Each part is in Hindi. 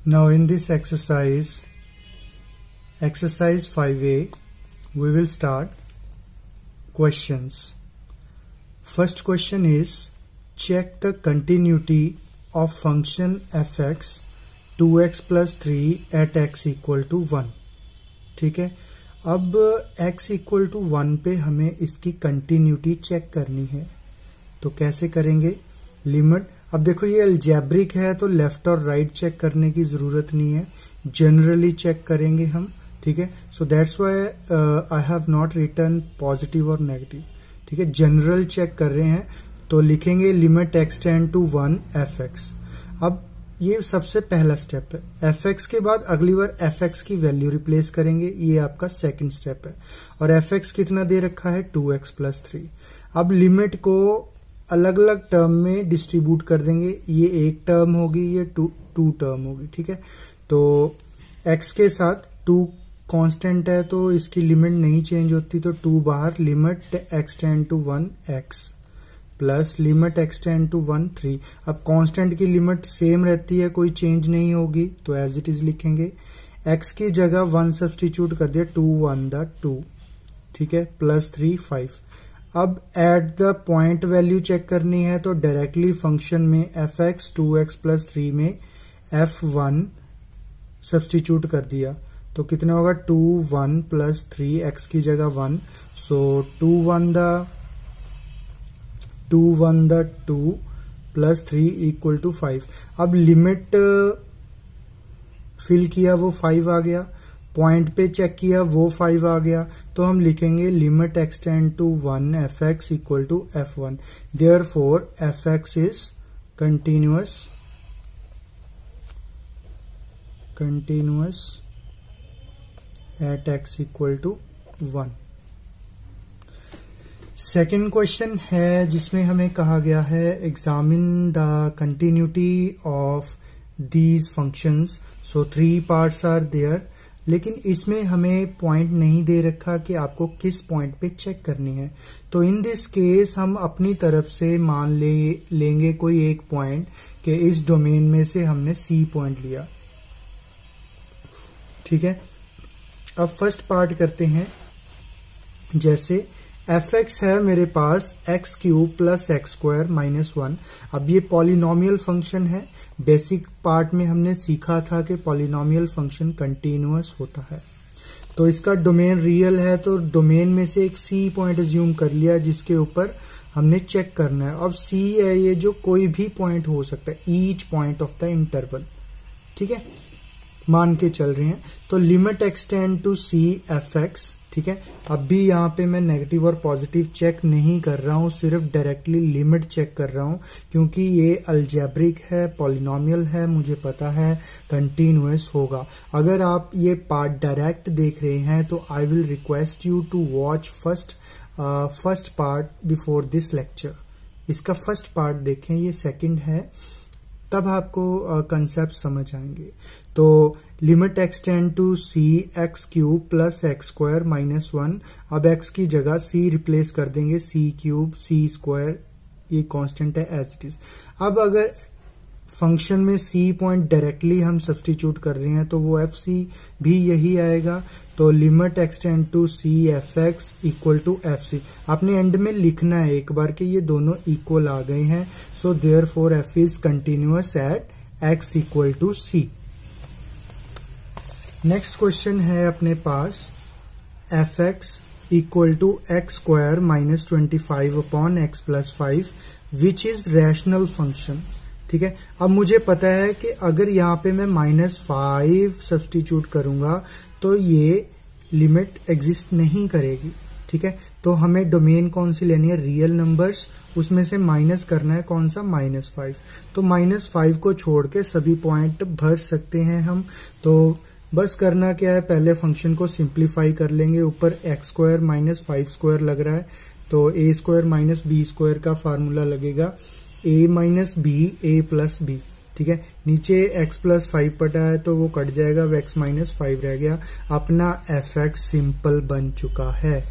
Now in this exercise 5A, we will start questions. First question is, check the continuity of function fx 2x plus 3 at x equal to 1. ठीक है, अब x इक्वल टू 1 पे हमें इसकी कंटिन्यूटी चेक करनी है. तो कैसे करेंगे? लिमिट, अब देखो ये अलजेब्रिक है तो लेफ्ट और राइट चेक करने की जरूरत नहीं है, जनरली चेक करेंगे हम. ठीक है, so that's why I have not written positive और नेगेटिव. ठीक है, जनरल चेक कर रहे हैं तो लिखेंगे limit x tend to 1 fx. अब ये सबसे पहला स्टेप है. fx के बाद अगली बार fx की वैल्यू रिप्लेस करेंगे, ये आपका सेकंड स्टेप है. और fx कितना दे रखा है? 2x plus 3. अब लिमिट को अलग अलग टर्म में डिस्ट्रीब्यूट कर देंगे, ये एक टर्म होगी, ये टू टर्म होगी. ठीक है, तो x के साथ 2 कांस्टेंट है तो इसकी लिमिट नहीं चेंज होती, तो 2 बाहर. Limit x tend to 1 x plus limit x tend to 1 3. अब कांस्टेंट की लिमिट सेम रहती है, कोई चेंज नहीं होगी, तो एज इट इज लिखेंगे. x की जगह 1 सब्सटीट्यूट कर दिया, 2 1 द 2. ठीक है, प्लस 3 5. अब at the point value check करनी है तो डायरेक्टली फंक्शन में fx 2x प्लस 3 में f1 सब्सटीट्यूट कर दिया, तो कितना होगा? 2 1 प्लस 3, x की जगह 1, सो 2 1 द 2 प्लस 3 इक्वल टू 5. अब लिमिट फिल किया वो 5 आ गया, पॉइंट पे चेक किया वो 5 आ गया, तो हम लिखेंगे limit x tend to 1 fx equal to f1. Therefore fx is continuous at x equal to 1. Second question है जिसमें हमें कहा गया है examine the continuity of these functions. So 3 parts are there, लेकिन इसमें हमें पॉइंट नहीं दे रखा कि आपको किस पॉइंट पे चेक करनी है. तो इन दिस केस हम अपनी तरफ से मान लेंगे कोई एक पॉइंट कि इस डोमेन में से हमने C पॉइंट लिया. ठीक है, अब फर्स्ट पार्ट करते हैं. जैसे fx है मेरे पास x cube plus X square minus 1. अब ये पॉलिनोमियल फंक्शन है. बेसिक पार्ट में हमने सीखा था कि पॉलिनोमियल फंक्शन कंटिन्यूअस होता है. तो इसका डोमेन रियल है, तो डोमेन में से एक C पॉइंट अज्यूम कर लिया जिसके ऊपर हमने चेक करना है. अब C है ये जो कोई भी पॉइंट हो सकता है, each point of the interval. ठीक है, मान के चल रहे हैं. तो limit x tend to C fx. ठीक है, अब भी यहाँ पे मैं नेगेटिव और पॉजिटिव चेक नहीं कर रहा हूँ, सिर्फ डायरेक्टली लिमिट चेक कर रहा हूँ, क्योंकि ये अलजेब्रिक है, पॉलिनोमियल है, मुझे पता है कंटिन्यूअस होगा. अगर आप ये पार्ट डायरेक्ट देख रहे हैं तो I will request you to watch first part before this lecture. इसका फर्स्ट पार्ट देखें, ये सेकंड है, तब आपको कंसेप्ट समझ आएंगे. तो limit x tend to C x cube plus X square minus 1. अब x की जगह C रिप्लेस कर देंगे, C क्यूब C स्क्वायर, ये कांस्टेंट है एज इट इज. अब अगर फंक्शन में C पॉइंट डायरेक्टली हम सब्सटीट्यूट कर रहे हैं तो वो fc भी यही आएगा. तो limit x tend to C fx equal to fc. आपने एंड में लिखना है एक बार कि ये दोनों इक्वल आ गए हैं. So therefore f is continuous at x equal to C. Next question है अपने पास fx equal to X square minus 25 upon X plus 5 which is rational function. ठीक है, अब मुझे पता है कि अगर यहाँ पे मैं -5 सब्सटीट्यूट करूंगा तो ये लिमिट एग्जिस्ट नहीं करेगी. ठीक है, तो हमें डोमेन कौन सी लेनी है? Real numbers. उसमें से माइनस करना है कौन सा? -5. तो -5 को छोड़ के सभी पॉइंट भर सकते हैं हम. तो बस करना क्या है, पहले फंक्शन को सिंप्लीफाई कर लेंगे. ऊपर एक्स स्क्वायर माइनस 5 स्क्वायर लग रहा है तो a square minus B square का फार्मूला लगेगा, a minus B a plus B. ठीक है, नीचे x प्लस 5 पटा है तो वो कट जाएगा, x माइनस 5 रह गया. अपना fx सिंपल बन चुका है.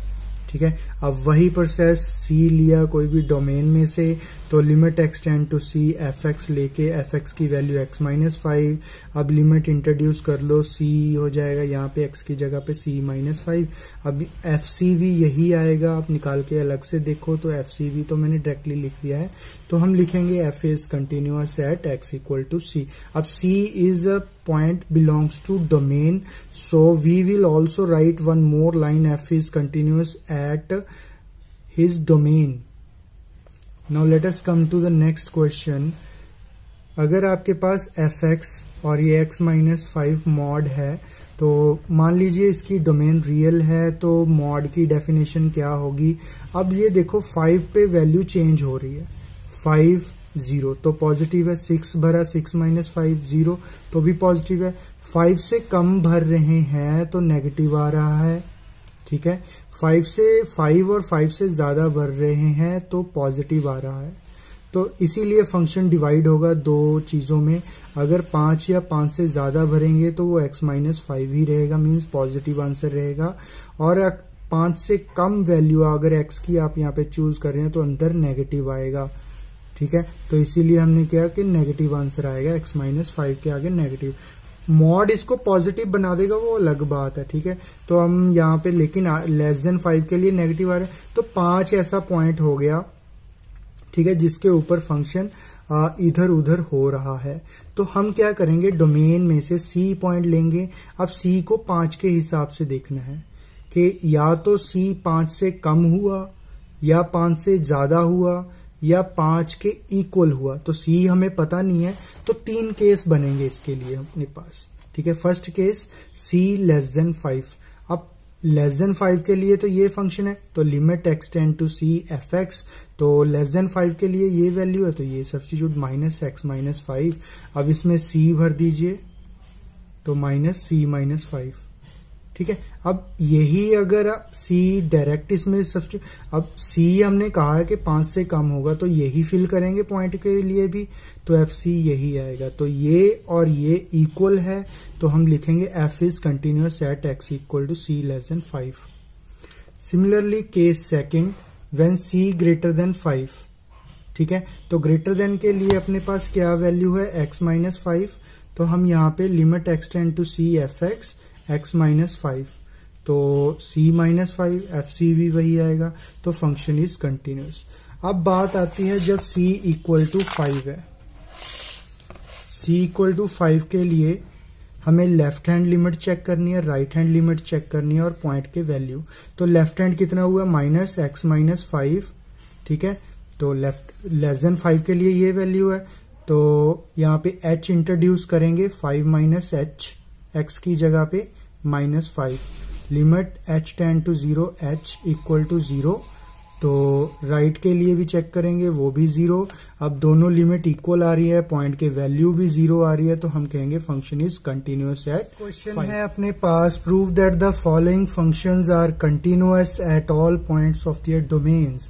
ठीक है, अब वही प्रोसेस C लिया कोई भी डोमेन में से, तो तो limit extend to C f x लेके एफ एक्स की वैल्यू x माइनस 5, अब लिमिट इंट्रोड्यूस कर लो, c हो जाएगा यहाँ पे x की जगह पे c माइनस 5। अब एफ सी भी यही आएगा, आप निकाल के अलग से देखो तो एफ सी भी तो मैंने डायरेक्टली लिख दिया है, तो हम लिखेंगे f is continuous at x equal to c। अब c is a point belongs to domain, so we will also write one more line, f is continuous at his domain. Now let us come to the next question. अगर आपके पास fx और ये x माइनस 5 मॉड है, तो मान लीजिए इसकी डोमेन रियल है, तो मॉड की डेफिनेशन क्या होगी। अब ये देखो 5 पे वैल्यू चेंज हो रही है, 5 0 तो पॉजिटिव है, 6 भरा 6 माइनस 5 0 तो भी पॉजिटिव है, 5 से कम भर रहे हैं तो नेगेटिव आ रहा है, ठीक है। 5 और 5 से ज्यादा भर रहे हैं तो पॉजिटिव आ रहा है। तो इसीलिए फंक्शन डिवाइड होगा दो चीजों में, अगर 5 या 5 से ज्यादा भरेंगे तो वो x माइनस 5 ही रहेगा, मीन्स पॉजिटिव आंसर रहेगा, और 5 से कम वैल्यू अगर x की आप यहाँ पे चूज कर रहे हैं तो अंदर नेगेटिव आएगा, ठीक है। तो इसीलिए हमने किया कि नेगेटिव आंसर आएगा, x माइनस 5 के आगे नेगेटिव। मॉड इसको पॉजिटिव बना देगा वो अलग बात है, ठीक है। तो हम यहाँ पे लेकिन लेस देन 5 के लिए नेगेटिव आ रहा है, तो 5 ऐसा पॉइंट हो गया, ठीक है, जिसके ऊपर फंक्शन इधर उधर हो रहा है। तो हम क्या करेंगे, डोमेन में से c पॉइंट लेंगे। अब c को 5 के हिसाब से देखना है कि या तो c 5 से कम हुआ, या 5 से ज्यादा हुआ, या 5 के इक्वल हुआ। तो c हमें पता नहीं है, तो 3 केस बनेंगे इसके लिए अपने पास, ठीक है। First case c less than 5। अब लेस देन 5 के लिए तो ये फंक्शन है, तो limit extend to c f x, तो लेस देन 5 के लिए ये वैल्यू है, तो ये सब्स्टिट्यूट माइनस x माइनस 5। अब इसमें c भर दीजिए तो माइनस c माइनस 5, ठीक है। अब यही अगर c डायरेक्ट इसमें सब्स्टिट्यूट, अब c हमने कहा है कि 5 से कम होगा, तो यही फिल करेंगे पॉइंट के लिए भी, तो एफ सी यही आएगा। तो ये और ये इक्वल है, तो हम लिखेंगे f is continuous at x equal to c less than 5। Similarly case second, when c greater than 5, ठीक है। तो ग्रेटर देन के लिए अपने पास क्या वैल्यू है, x माइनस 5, तो हम यहाँ पे limit extend to c f x x minus 5, तो c माइनस 5, एफ सी भी वही आएगा, तो फंक्शन इज कंटिन्यूअस। अब बात आती है जब c इक्वल टू 5 है, c इक्वल टू 5 के लिए हमें लेफ्ट हैंड लिमिट चेक करनी है, राइट हैंड लिमिट चेक करनी है और पॉइंट के वैल्यू। तो लेफ्ट हैंड कितना हुआ, माइनस x माइनस 5, ठीक है। तो लेफ्ट लेस देन 5 के लिए ये वैल्यू है, तो यहाँ पे h इंट्रोड्यूस करेंगे, 5 माइनस h, x की जगह पे minus 5, limit h tend to 0, h equal to 0। तो राइट के लिए भी चेक करेंगे, वो भी 0। अब दोनों लिमिट इक्वल आ रही है, पॉइंट के वैल्यू भी 0 आ रही है, तो हम कहेंगे function is continuous at. Question है अपने पास, prove that the following functions are continuous at all points of their domains.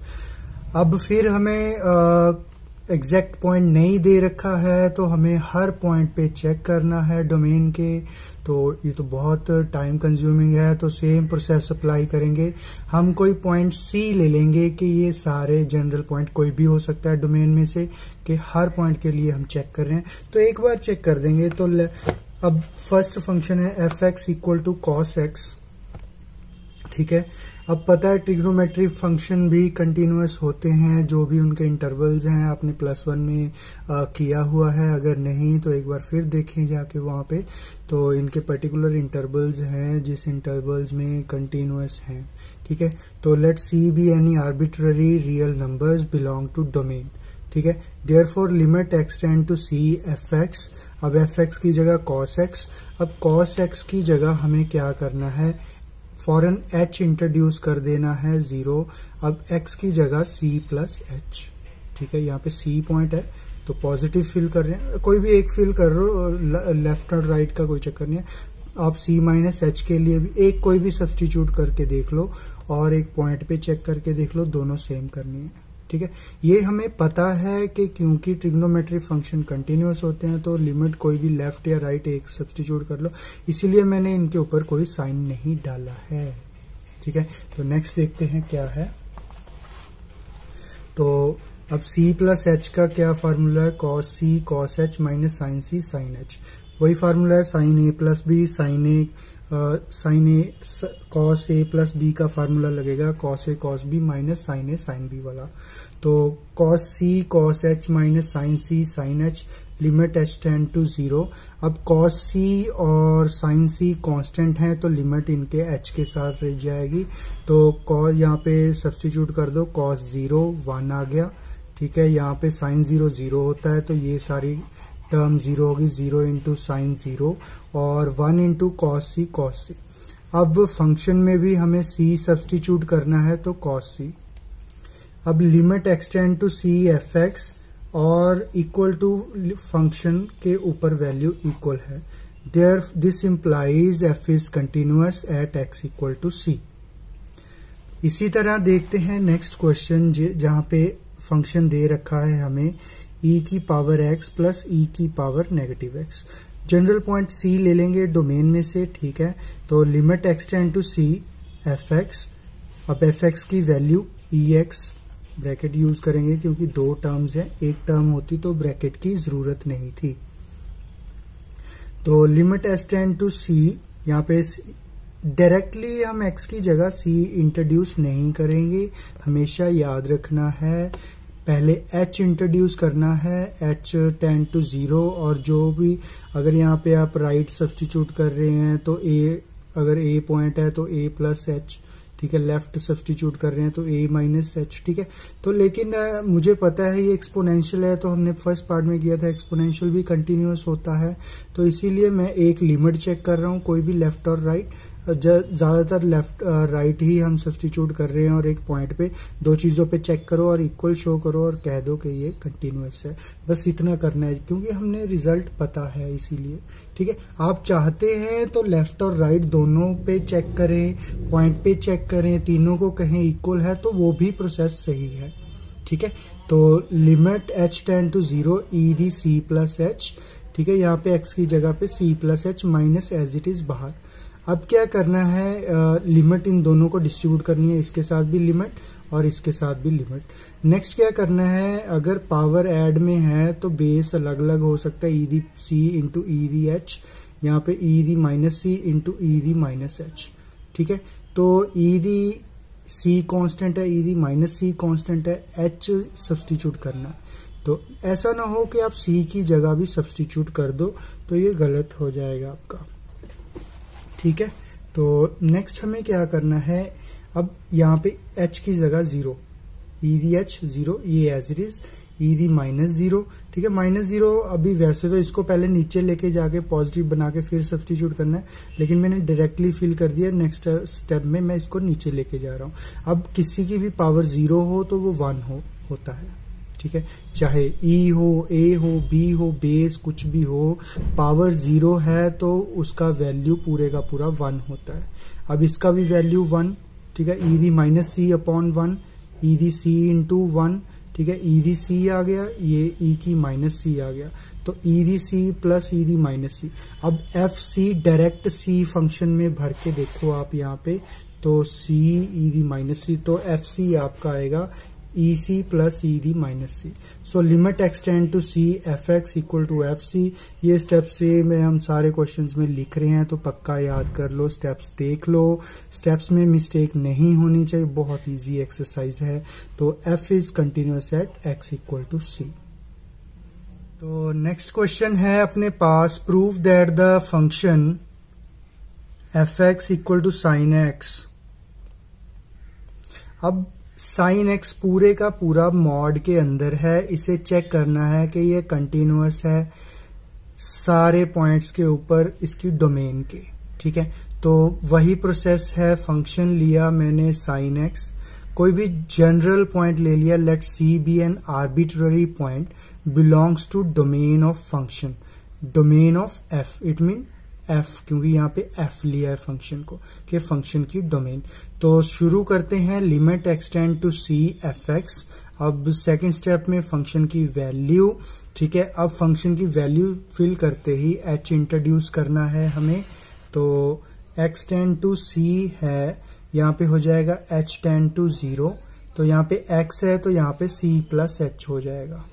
अब फिर हमें एग्जैक्ट पॉइंट नहीं दे रखा है, तो हमें हर पॉइंट पे चेक करना है डोमेन के, तो ये तो बहुत टाइम कंज्यूमिंग है। तो सेम प्रोसेस अप्लाई करेंगे, हम कोई पॉइंट C ले लेंगे कि ये सारे जनरल पॉइंट कोई भी हो सकता है डोमेन में से, कि हर पॉइंट के लिए हम चेक कर रहे हैं, तो एक बार चेक कर देंगे। तो अब फर्स्ट फंक्शन है f x equal to cos x, ठीक है। अब पता है ट्रिग्नोमेट्रिक फंक्शन भी कंटिन्यूअस होते हैं, जो भी उनके इंटरवल्स हैं आपने +1 में किया हुआ है, अगर नहीं तो एक बार फिर देखें जाके वहां पे। तो इनके पर्टिकुलर इंटरवल्स हैं जिस इंटरवल्स में कंटिन्यूअस हैं, ठीक है। तो let c be any arbitrary real numbers belong to domain, ठीक है। Therefore limit extend to C f x, अब एफ एक्स की जगह कॉस एक्स, अब कॉस एक्स की जगह हमें क्या करना है, फॉरन h इंट्रोड्यूस कर देना है 0। अब x की जगह c प्लस h, ठीक है। यहाँ पे c पॉइंट है तो पॉजिटिव फिल कर रहे हैं, कोई भी एक फिल कर रहे हो, लेफ्ट और राइट का कोई चक्कर नहीं है। आप c माइनस h के लिए भी एक कोई भी सब्स्टिट्यूट करके देख लो, और एक पॉइंट पे चेक करके देख लो, दोनों सेम करनी है, ठीक है। ये हमें पता है कि क्योंकि ट्रिग्नोमेट्रिक फंक्शन कंटिन्यूअस होते हैं, तो लिमिट कोई भी लेफ्ट या राइट एक सब्स्टिट्यूट कर लो, इसीलिए मैंने इनके ऊपर कोई साइन नहीं डाला है, ठीक है। तो नेक्स्ट देखते हैं क्या है। तो अब c प्लस एच का क्या फार्मूला है, cos c cos h minus sine c sine h. वही फार्मूला है sine a plus b, sine a cos a plus b का फार्मूला लगेगा cos a cos b minus sine a sine b वाला। तो cos c cos h minus sine c sine h, limit h tend to 0। अब कॉस सी और साइन सी कांस्टेंट हैं तो लिमिट इनके एच के साथ रह जाएगी। तो कॉस यहाँ पे सब्स्टिट्यूट कर दो, कॉस 0 1 आ गया, ठीक है। यहाँ पे साइन 0 0 होता है तो ये सारी टर्म 0 होगी, 0 इंटू साइन 0 और 1 into cos c cos C. अब फंक्शन में भी हमें c सब्स्टिट्यूट करना है तो कॉस सी। अब limit extend to C f x और इक्वल टू फंक्शन के ऊपर वैल्यू इक्वल है, there this implies f is continuous at x equal to C. इसी तरह देखते हैं नेक्स्ट क्वेश्चन जहां पे फंक्शन दे रखा है हमें e की पावर x प्लस e की power negative x। General point c ले लेंगे डोमेन में से, ठीक है। तो limit extend to c f x. अब एफ एक्स की वैल्यू ex, ब्रैकेट यूज करेंगे क्योंकि दो टर्म्स हैं, एक टर्म होती तो ब्रैकेट की जरूरत नहीं थी। तो लिमिट एक्सटेंड टू c, यहाँ पे डायरेक्टली हम x की जगह c इंट्रोड्यूस नहीं करेंगे, हमेशा याद रखना है पहले h इंट्रोड्यूस करना है, h टेंड टू 0। और जो भी अगर यहाँ पे आप राइट सब्स्टिट्यूट कर रहे हैं तो a, अगर a पॉइंट है तो a प्लस एच, ठीक है। लेफ्ट सब्स्टिट्यूट कर रहे हैं तो a माइनस एच, ठीक है। तो लेकिन मुझे पता है ये एक्सपोनेंशियल है, तो हमने फर्स्ट पार्ट में किया था एक्सपोनेंशियल भी कंटिन्यूअस होता है, तो इसीलिए मैं एक लिमिट चेक कर रहा हूँ, कोई भी लेफ्ट और राइट। ज्यादातर लेफ्ट राइट ही हम सब्स्टिट्यूट कर रहे हैं और एक पॉइंट पे दो चीजों पे चेक करो और इक्वल शो करो और कह दो कि ये कंटिन्यूअस है, बस इतना करना है क्योंकि हमने रिजल्ट पता है इसीलिए, ठीक है। आप चाहते हैं तो लेफ्ट और राइट दोनों पे चेक करें, पॉइंट पे चेक करें, तीनों को कहें इक्वल है तो वो भी प्रोसेस सही है, ठीक है। तो limit h tend to 0 e the c plus h, ठीक है। यहाँ पे एक्स की जगह पे c plus h minus as it is बाहर। अब क्या करना है, लिमिट इन दोनों को डिस्ट्रीब्यूट करनी है, इसके साथ भी लिमिट और इसके साथ भी लिमिट। नेक्स्ट क्या करना है, अगर पावर ऐड में है तो बेस अलग अलग हो सकता है, ई the C into E the H, यहाँ पे ई दी माइनस सी इंटू ई दी माइनस एच, ठीक है। तो ई दी सी कांस्टेंट है, ई दी माइनस सी कांस्टेंट है, एच सब्स्टिट्यूट करना है। तो ऐसा ना हो कि आप सी की जगह भी सब्स्टिट्यूट कर दो तो ये गलत हो जाएगा आपका, ठीक है। तो नेक्स्ट हमें क्या करना है, अब यहाँ पे h की जगह 0, ई दी एच 0, ये as it is, e the minus 0, ठीक है। माइनस 0 अभी वैसे तो इसको पहले नीचे लेके जाके पॉजिटिव बना के फिर सब्स्टिट्यूट करना है, लेकिन मैंने डायरेक्टली फिल कर दिया, नेक्स्ट स्टेप में मैं इसको नीचे लेके जा रहा हूँ। अब किसी की भी पावर 0 हो तो वो 1 होता है, ठीक है। चाहे e हो, a हो, b हो, बेस कुछ भी हो, पावर 0 है तो उसका वैल्यू पूरे का पूरा 1 होता है। अब इसका भी वैल्यू 1, ठीक है। ई दी minus C upon 1, E the C into 1, ठीक है। ई दी सी आ गया, ये ई की माइनस सी आ गया, तो ई the c plus e the minus सी। अब एफ सी डायरेक्ट सी फंक्शन में भर के देखो आप यहाँ पे, तो सी ई दी माइनस सी, तो एफ सी आपका आएगा e C plus e the minus C. So limit extend to C f x equal to f C. ये स्टेप्स से में हम सारे क्वेश्चंस में लिख रहे हैं तो पक्का याद कर लो, स्टेप्स देख लो, स्टेप्स में मिस्टेक नहीं होनी चाहिए, बहुत इजी एक्सरसाइज है। तो f is continuous at x equal to C. तो नेक्स्ट क्वेश्चन है अपने पास, prove that the function f x equal to sine x. अब साइन एक्स पूरे का पूरा मॉड के अंदर है, इसे चेक करना है कि ये कंटिन्यूअस है सारे पॉइंट्स के ऊपर इसकी डोमेन के, ठीक है। तो वही प्रोसेस है, फंक्शन लिया मैंने साइन एक्स, कोई भी जनरल पॉइंट ले लिया, let c be an arbitrary point belongs to domain of function, domain of f, it mean f, क्योंकि यहाँ पे एफ लिया है फंक्शन को, कि फंक्शन की डोमेन। तो शुरू करते हैं, limit extend to C f x. अब सेकंड स्टेप में फंक्शन की वैल्यू, ठीक है। अब फंक्शन की वैल्यू फिल करते ही एच इंट्रोड्यूस करना है हमें, तो एक्स टेंड टू सी है, यहाँ पे हो जाएगा एच टेंड टू 0, तो यहाँ पे x है तो यहाँ पे c प्लस h हो जाएगा,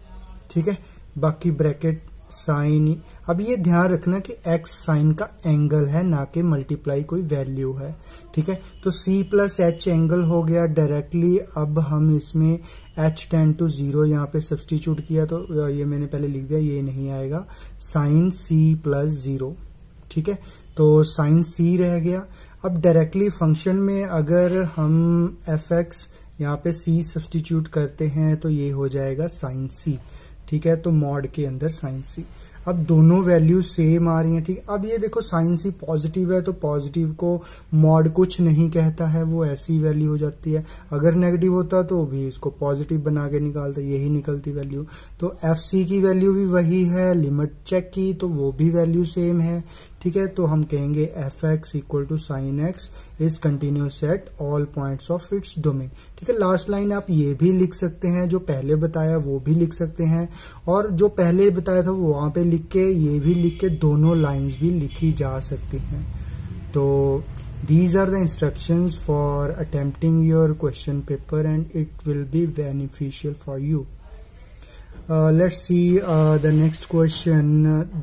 ठीक है। बाकी ब्रैकेट साइन, अब ये ध्यान रखना कि x साइन का एंगल है ना कि मल्टीप्लाई कोई वैल्यू है, ठीक है। तो c प्लस h एंगल हो गया डायरेक्टली। अब हम इसमें h टेंड टू 0 यहाँ पे सब्सटीट्यूट किया तो ये मैंने पहले लिख दिया, ये नहीं आएगा, साइन c प्लस 0, ठीक है। तो साइन c रह गया। अब डायरेक्टली फंक्शन में अगर हम fx यहाँ पे c सब्सटीट्यूट करते हैं तो ये हो जाएगा साइन c, ठीक है। तो मॉड के अंदर साइन c, अब दोनों वैल्यू सेम आ रही हैं, ठीक। अब ये देखो साइन c पॉजिटिव है तो पॉजिटिव को मॉड कुछ नहीं कहता है, वो ऐसी वैल्यू हो जाती है। अगर नेगेटिव होता तो भी इसको पॉजिटिव बना के निकालते, यही निकलती वैल्यू। तो fc की वैल्यू भी वही है, लिमिट चेक की तो वो भी वैल्यू सेम है, ठीक है। तो हम कहेंगे fx equal to sine x is continuous at all points of its domain, ठीक है। लास्ट लाइन आप ये भी लिख सकते हैं, जो पहले बताया वो भी लिख सकते हैं, और जो पहले बताया था वो वहां पे लिख के, ये भी लिख के, दोनों लाइंस भी लिखी जा सकती हैं। तो these are the instructions for attempting your question paper and it will be beneficial for you. Let's see the next question,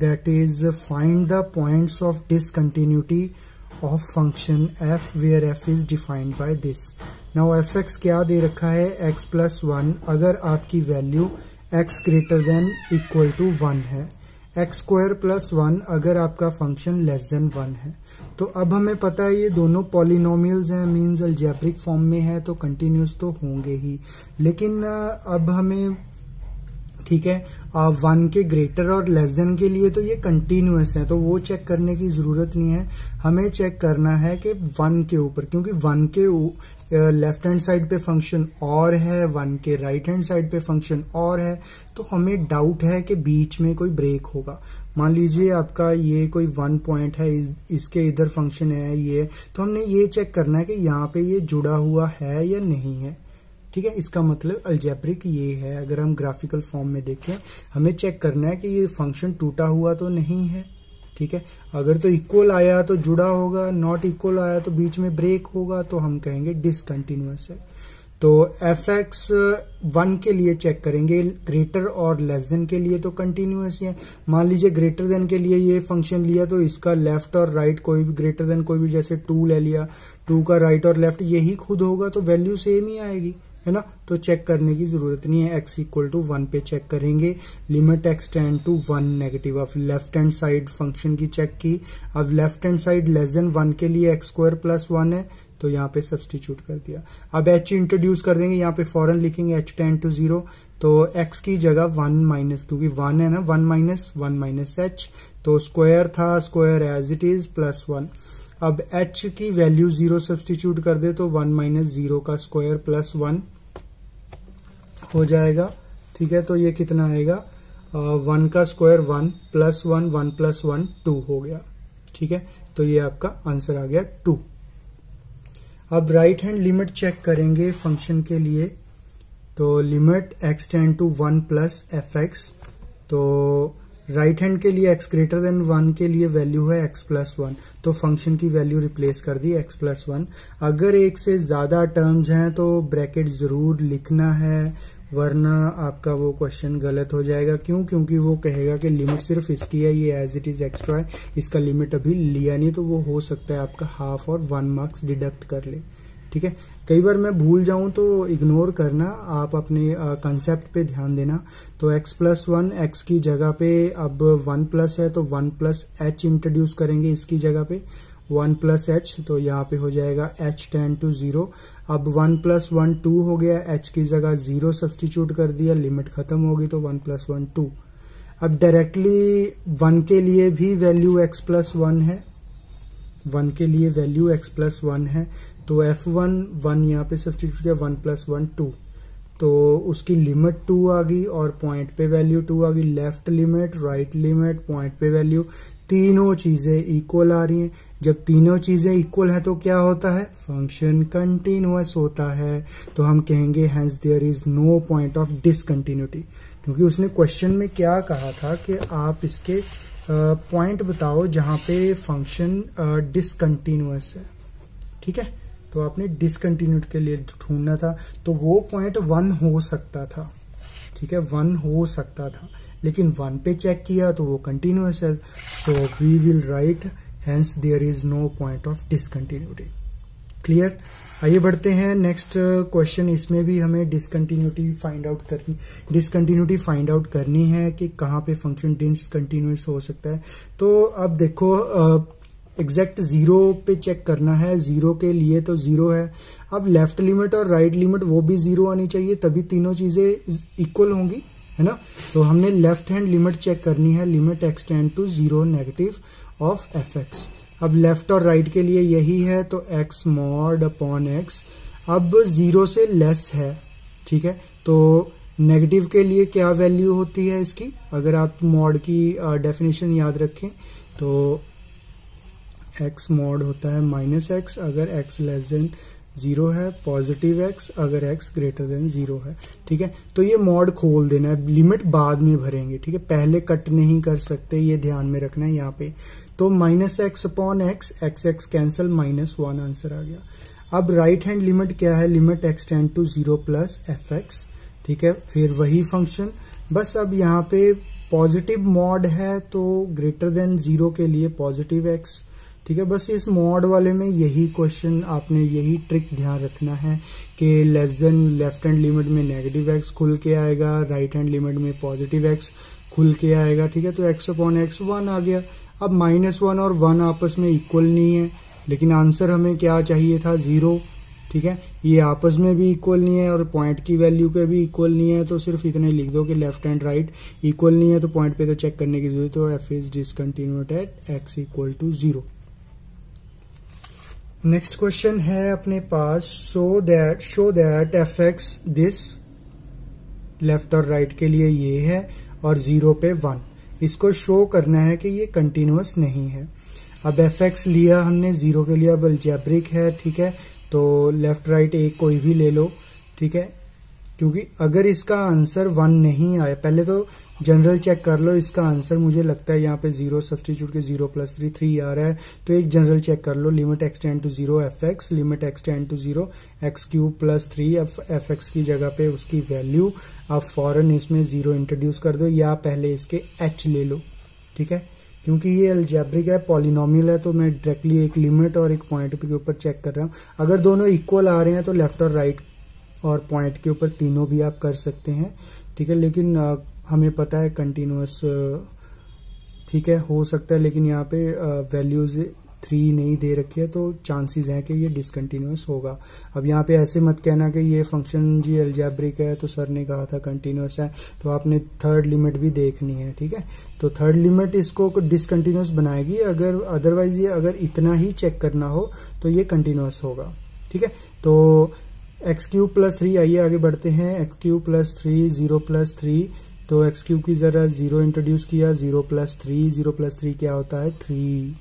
that is find the points of discontinuity of function f where f is defined by this. Now fx क्या दे रखा है, x plus 1, अगर आपकी value x greater than equal to 1 है, x square plus 1 अगर आपका फंक्शन लेस देन 1 है। तो अब हमें पता है ये दोनों पॉलिनोमियल्स हैं, मींस अलजेब्रिक फॉर्म में है तो कंटिन्यूस तो होंगे ही, लेकिन अब हमें, ठीक है, 1 के ग्रेटर और लेस देन के लिए तो ये कंटिन्यूअस है, तो वो चेक करने की जरूरत नहीं है। हमें चेक करना है कि 1 के ऊपर, क्योंकि 1 के लेफ्ट हैंड साइड पे फंक्शन और है, 1 के राइट हैंड साइड पे फंक्शन और है, तो हमें डाउट है कि बीच में कोई ब्रेक होगा। मान लीजिए आपका ये कोई 1 पॉइंट है, इसके इधर फंक्शन है ये, तो हमने ये चेक करना है कि यहाँ पे ये जुड़ा हुआ है या नहीं है, ठीक है। इसका मतलब अलजेब्रिक ये है। अगर हम ग्राफिकल फॉर्म में देखें, हमें चेक करना है कि ये फंक्शन टूटा हुआ तो नहीं है, ठीक है। अगर तो इक्वल आया तो जुड़ा होगा, नॉट इक्वल आया तो बीच में ब्रेक होगा, तो हम कहेंगे डिसकंटिन्यूअस है। तो fx 1 के लिए चेक करेंगे, ग्रेटर और लेस देन के लिए तो कंटिन्यूअस है। मान लीजिए ग्रेटर देन के लिए ये फंक्शन लिया तो इसका लेफ्ट और राइट कोई भी ग्रेटर देन कोई भी, जैसे 2 ले लिया, 2 का राइट और लेफ्ट यही खुद होगा तो वैल्यू सेम ही आएगी, है ना। तो चेक करने की जरूरत नहीं है, x इक्वल टू 1 पे चेक करेंगे, limit x tend to 1 negative. अब लेफ्ट हैंड साइड फंक्शन की चेक की, अब left hand side less than 1 के लिए x स्क्वायर प्लस 1 है तो यहाँ पे सब्सटीट्यूट कर दिया। अब h इंट्रोड्यूस कर देंगे, यहाँ पे फॉरन लिखेंगे h टेंड टू 0, तो x की जगह 1 माइनस, क्योंकि 1 है ना, 1 माइनस h, तो स्क्वायर था, square as it is plus 1। अब h की वैल्यू 0 सब्सटीट्यूट कर दे तो 1 माइनस 0 का स्क्वायर प्लस 1 हो जाएगा, ठीक है। तो ये कितना आएगा, 1 का स्क्वायर 1 प्लस 1, 1 प्लस 1 2 हो गया, ठीक है। तो ये आपका आंसर आ गया 2। अब राइट हैंड लिमिट चेक करेंगे फंक्शन के लिए, तो limit x tend to 1 plus fx, तो राइट हैंड के लिए x ग्रेटर देन 1 के लिए वैल्यू है x प्लस 1, तो फंक्शन की वैल्यू रिप्लेस कर दी x प्लस 1। अगर एक से ज्यादा टर्म्स हैं तो ब्रैकेट जरूर लिखना है, वरना आपका वो क्वेश्चन गलत हो जाएगा। क्यों? क्योंकि वो कहेगा कि लिमिट सिर्फ इसकी है, ये एज इट इज एक्स्ट्रा है, इसका लिमिट अभी लिया नहीं, तो वो हो सकता है आपका हाफ और 1 मार्क्स डिडक्ट कर ले, ठीक है। कई बार मैं भूल जाऊं तो इग्नोर करना, आप अपने कंसेप्ट पे ध्यान देना। तो x प्लस 1, x की जगह पे अब 1 प्लस है तो 1 प्लस h इंट्रोड्यूस करेंगे इसकी जगह पे, 1 प्लस h, तो यहाँ पे हो जाएगा h टेंड टू 0। अब 1 प्लस 1 2 हो गया, h की जगह 0 सब्सटीट्यूट कर दिया, लिमिट खत्म होगी तो 1 प्लस 1 2। अब डायरेक्टली 1 के लिए भी वैल्यू x प्लस 1 है, 1 के लिए वैल्यू x प्लस 1 है, तो f1 1 यहाँ पे सब्सटीट्यूट किया, 1 प्लस 1 2, तो उसकी लिमिट 2 आ गई और पॉइंट पे वैल्यू 2 आ गई। Left limit, right limit, point पे वैल्यू, तीनों चीजें इक्वल आ रही हैं। जब तीनों चीजें इक्वल है तो क्या होता है, फंक्शन कंटिन्यूअस होता है। तो हम कहेंगे hence there is no point of discontinuity, क्योंकि उसने क्वेश्चन में क्या कहा था कि आप इसके पॉइंट बताओ जहां पे फंक्शन डिसकंटिन्यूअस है, ठीक है। तो आपने डिसकंटिन्यूड के लिए ढूंढना था, तो वो पॉइंट 1 हो सकता था, ठीक है, 1 हो सकता था, लेकिन 1 पे चेक किया तो वो कंटिन्यूअस है, so we will write hence there is no point of discontinuity. Clear. आइए बढ़ते हैं नेक्स्ट क्वेश्चन। इसमें भी हमें डिसकंटिन्यूटी फाइंड आउट करनी है कि कहाँ पे फंक्शन डिसकंटिन्यूअस हो सकता है। तो अब देखो एग्जैक्ट 0 पे चेक करना है, 0 के लिए तो 0 है। अब लेफ्ट लिमिट और राइट लिमिट वो भी 0 आनी चाहिए, तभी तीनों चीजें इक्वल होंगी, है ना। तो हमने लेफ्ट हैंड लिमिट चेक करनी है, limit extend to 0 negative of fx। अब लेफ्ट और राइट के लिए यही है, तो x मॉड अपॉन x अब 0 से लेस है, ठीक है। तो नेगेटिव के लिए क्या वैल्यू होती है इसकी, अगर आप मॉड की डेफिनेशन याद रखें तो x मॉड होता है -x अगर x लेस देन 0 है, पॉजिटिव x अगर x ग्रेटर देन 0 है, ठीक है। तो ये मॉड खोल देना है, लिमिट बाद में भरेंगे, ठीक है, पहले कट नहीं कर सकते, ये ध्यान में रखना है यहाँ पे। तो -x upon x, x cancel, -1 answer आ गया। अब राइट हैंड लिमिट क्या है, limit extend to 0 plus fx, ठीक है, फिर वही फंक्शन, बस अब यहाँ पे पॉजिटिव मॉड है तो ग्रेटर देन 0 के लिए पॉजिटिव x, ठीक है। बस इस मॉड वाले में यही क्वेश्चन, आपने यही ट्रिक ध्यान रखना है कि less than left hand limit में नेगेटिव x खुल के आएगा, राइट हैंड लिमिट में पॉजिटिव x खुल के आएगा, ठीक है। तो x अपॉन x 1 आ गया। अब -1 और 1 आपस में इक्वल नहीं है, लेकिन आंसर हमें क्या चाहिए था, 0, ठीक है। ये आपस में भी इक्वल नहीं है और पॉइंट की वैल्यू के भी इक्वल नहीं है, तो सिर्फ इतने लिख दो कि लेफ्ट एंड राइट इक्वल नहीं है, तो पॉइंट पे तो चेक करने की जरूरत है। तो f is discontinuous at x equal to 0। Next question है अपने पास, show that fx this, left और राइट के लिए ये है और 0 पे 1, इसको शो करना है कि ये कंटिन्यूअस नहीं है। अब fx लिया हमने 0 के लिए, अब अलजेब्रिक है, ठीक है, तो लेफ्ट राइट एक कोई भी ले लो, ठीक है, क्योंकि अगर इसका आंसर 1 नहीं आया, पहले तो जनरल चेक कर लो, इसका आंसर मुझे लगता है यहाँ पे 0 सब्सटीट्यूट के 0 प्लस 3 आ रहा है, तो एक जनरल चेक कर लो, limit extend to 0 fx, limit extend to 0 x cube plus 3, अब fx की जगह पे उसकी वैल्यू, अब फॉरन इसमें 0 इंट्रोड्यूस कर दो, या पहले इसके h ले लो, ठीक है, क्योंकि ये अलजेब्रिक है, पॉलिनोमियल है, तो मैं डायरेक्टली एक लिमिट और एक पॉइंट के ऊपर चेक कर रहा हूँ। अगर दोनों इक्वल आ रहे हैं तो लेफ्ट और राइट और पॉइंट के ऊपर तीनों भी आप कर सकते हैं, ठीक है, लेकिन हमें पता है कंटिन्यूअस, ठीक है, हो सकता है, लेकिन यहाँ पे वैल्यूज 3 नहीं दे रखी है, तो चांसेस हैं कि ये डिसकंटिन्यूअस होगा। अब यहाँ पे ऐसे मत कहना कि ये फंक्शन जी अलजेब्रिक है तो सर ने कहा था कंटिन्यूअस है, तो आपने थर्ड लिमिट भी देखनी है, ठीक है। तो थर्ड लिमिट इसको डिसकंटिन्यूअस बनाएगी, अगर अदरवाइज ये अगर इतना ही चेक करना हो तो ये कंटिन्यूअस होगा, ठीक है। तो एक्स क्यूब प्लस 3, आइए आगे बढ़ते हैं, एक्स क्यूब प्लस 3, 0 प्लस 3, तो एक्स क्यूब की जरा 0 इंट्रोड्यूस किया, 0 प्लस 3, 0 प्लस 3 क्या होता है 3,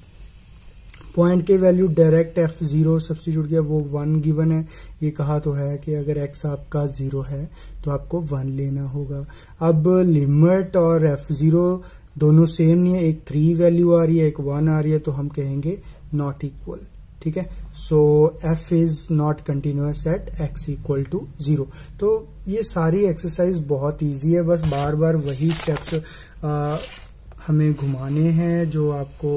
पॉइंट के वैल्यू डायरेक्ट f0 सब्स्टिट्यूट किया, वो 1 गिवन है, ये कहा तो है कि अगर x आपका 0 है तो आपको 1 लेना होगा। अब लिमिट और f0 दोनों सेम नहीं है, एक 3 वैल्यू आ रही है, एक 1 आ रही है, तो हम कहेंगे नॉट इक्वल, ठीक है। So f is not continuous at x equal to 0। तो ये सारी एक्सरसाइज बहुत इजी है, बस बार बार वही स्टेप्स हमें घुमाने हैं जो आपको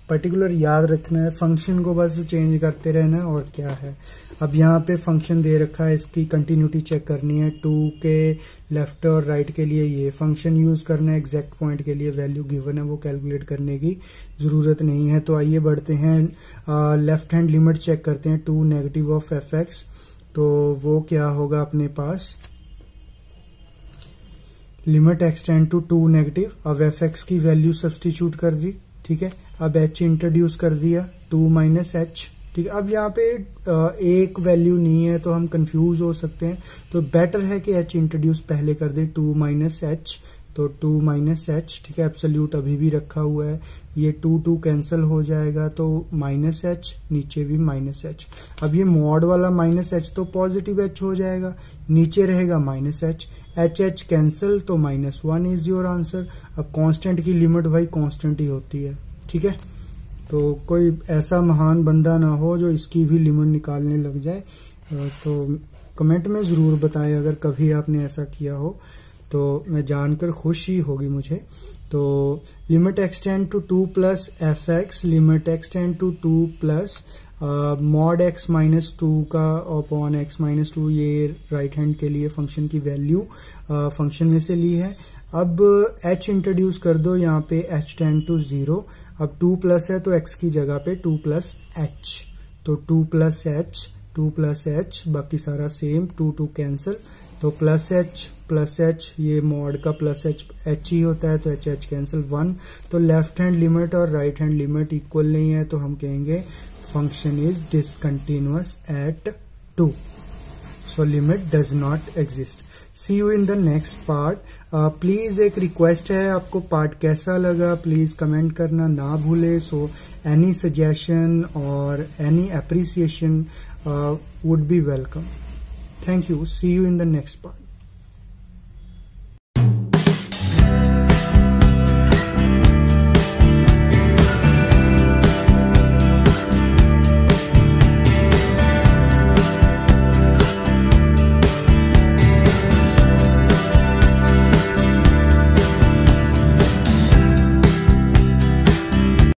पर्टिकुलर याद रखना है, फंक्शन को बस चेंज करते रहना है, और क्या है। अब यहाँ पे फंक्शन दे रखा है, इसकी कंटिन्यूटी चेक करनी है, 2 के लेफ्ट और राइट के लिए ये फंक्शन यूज करना है, एग्जैक्ट पॉइंट के लिए वैल्यू गिवन है, वो कैलकुलेट करने की जरूरत नहीं है। तो आइए बढ़ते हैं, लेफ्ट हैंड लिमिट चेक करते हैं, 2 नेगेटिव ऑफ fx, तो वो क्या होगा अपने पास, लिमिट एक्सटेंड टू 2 नेगेटिव, अब fx की वैल्यू सब्स्टिट्यूट कर दी, ठीक है, अब h इंट्रोड्यूस कर दिया, 2 माइनस एच, ठीक है। अब यहाँ पे एक वैल्यू नहीं है तो हम कंफ्यूज हो सकते हैं, तो बेटर है कि h इंट्रोड्यूस पहले कर दे, 2 माइनस एच, तो 2 माइनस एच, ठीक है, एब्सोल्यूट अभी भी रखा हुआ है, ये 2 कैंसिल हो जाएगा, तो माइनस एच, नीचे भी माइनस एच। अब ये मॉड वाला माइनस एच तो पॉजिटिव एच हो जाएगा, नीचे रहेगा माइनस एच, एच कैंसिल, तो -1 इज योर आंसर। अब कांस्टेंट की लिमिट भाई कांस्टेंट ही होती है, ठीक है। तो कोई ऐसा महान बंदा ना हो जो इसकी भी लिमिट निकालने लग जाए। तो कमेंट में ज़रूर बताएं अगर कभी आपने ऐसा किया हो, तो मैं जानकर खुशी होगी मुझे। तो limit extend to 2 plus f x, limit extend to 2 plus mod x minus 2 का अपॉन एक्स माइनस 2, ये राइट हैंड के लिए फंक्शन की वैल्यू फंक्शन में से ली है। अब h इंट्रोड्यूस कर दो, यहाँ पे h टेंड टू 0। अब 2 प्लस है तो x की जगह पे 2 प्लस h, तो 2 प्लस h, बाकी सारा सेम, 2 कैंसिल, तो प्लस h ये मॉड का प्लस h ही होता है, तो h कैंसिल 1। तो लेफ्ट हैंड लिमिट और राइट हैंड लिमिट इक्वल नहीं है, तो हम कहेंगे function is discontinuous at 2, so limit does not exist. See you in the next part. Please एक रिक्वेस्ट है, आपको पार्ट कैसा लगा प्लीज कमेंट करना ना भूले। सो एनी सजेशन और any appreciation would be welcome. Thank you. See you in the next part.